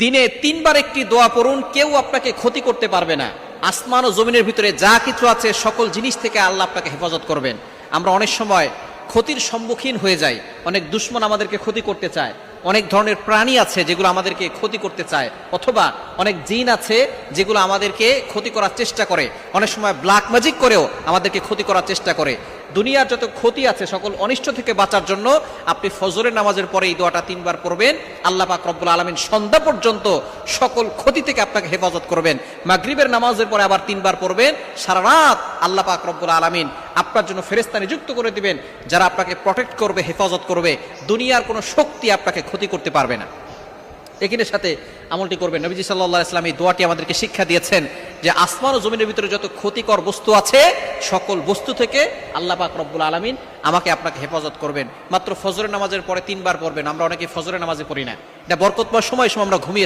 দিনে 3 বার একটি দোয়া পড়ুন, কেউ আপনাকে ক্ষতি করতে পারবে না। আসমান ও জমিনের ভিতরে যা কিছু আছে সকল জিনিস থেকে আল্লাহ আপনাকে হেফাজত করবেন। আমরা অনেক সময় ক্ষতির সম্মুখীন হয়ে যাই। অনেক দুশমন আমাদেরকে ক্ষতি করতে চায়, অনেক ধরনের প্রাণী আছে যেগুলো আমাদেরকে ক্ষতি করতে চায়, অথবা অনেক জিন আছে যেগুলো আমাদেরকে ক্ষতি করার চেষ্টা করে। অনেক সময় ব্ল্যাক ম্যাজিক করেও আমাদেরকে ক্ষতি করার চেষ্টা করে। দুনিয়ার যত ক্ষতি আছে সকল অনিষ্ট থেকে বাঁচার জন্য আপনি ফজরের নামাজের পরে এই দোয়াটা 3 বার পড়বেন। আল্লাহ পাক রব্বুল আলামিন সন্ধ্যা পর্যন্ত সকল ক্ষতি থেকে আপনাকে হেফাজত করবেন। মাগরিবের নামাজের পরে আবার 3 বার পড়বেন। সারা রাত আল্লাহ পাক রব্বুল আলামিন আপনার জন্য ফেরেশতা নিযুক্ত করে দিবেন, যারা আপনাকে প্রটেক্ট করবে, হেফাজত করবে। দুনিয়ার কোনো শক্তি আপনাকে ক্ষতি করতে পারবে না। এখানের সাথে আমলটি করবেন। নবীজি সাল্লাল্লাহু আলাইহি ওয়াসাল্লাম এই দোয়াটি আমাদেরকে শিক্ষা দিয়েছেন যে আসমান ও জমিনের ভিতরে যত ক্ষতিকর বস্তু আছে সকল বস্তু থেকে আল্লাহ পাক রব্বুল আলামিন আমাকে আপনাকে হেফাজত করবেন। মাত্র ফজরের নামাজের পরে 3 বার পড়বেন। আমরা অনেকে ফজরের নামাজে পড়ি না, এটা বরকতময় সময় আমরা ঘুমিয়ে